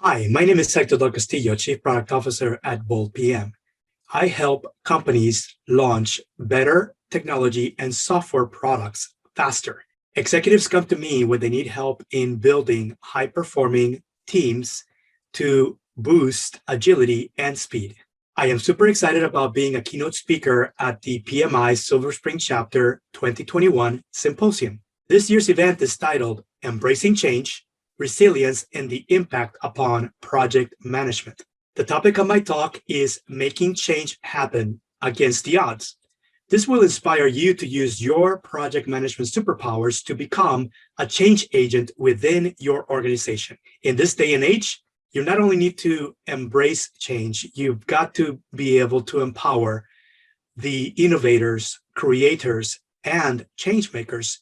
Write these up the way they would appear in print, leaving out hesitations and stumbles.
Hi, my name is Hector Del Castillo, Chief Product Officer at Bold PM. I help companies launch better technology and software products faster. Executives come to me when they need help in building high-performing teams to boost agility and speed. I am super excited about being a keynote speaker at the PMI Silver Spring Chapter 2021 Symposium. This year's event is titled Embracing Change, Resilience, and the Impact upon Project Management. The topic of my talk is Making Change Happen Against the Odds. This will inspire you to use your project management superpowers to become a change agent within your organization. In this day and age, you not only need to embrace change, you've got to be able to empower the innovators, creators, and change makers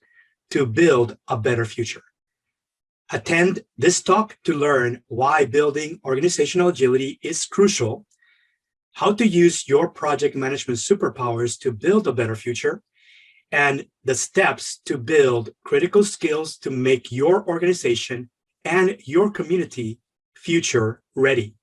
to build a better future. Attend this talk to learn why building organizational agility is crucial, how to use your project management superpowers to build a better future, and the steps to build critical skills to make your organization and your community future ready.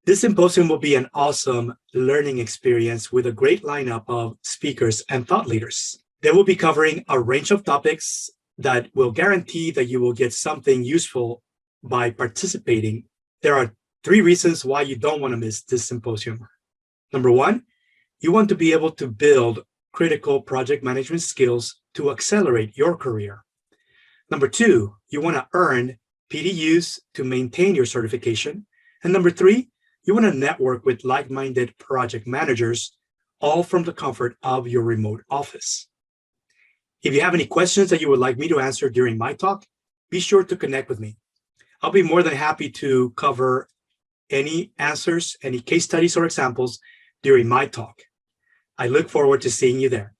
This symposium will be an awesome learning experience with a great lineup of speakers and thought leaders. They will be covering a range of topics that will guarantee that you will get something useful by participating. There are 3 reasons why you don't want to miss this symposium. Number 1, you want to be able to build critical project management skills to accelerate your career. Number 2, you want to earn PDUs to maintain your certification. And number 3, you want to network with like-minded project managers, all from the comfort of your remote office. If you have any questions that you would like me to answer during my talk, be sure to connect with me. I'll be more than happy to cover any answers, any case studies or examples during my talk. I look forward to seeing you there.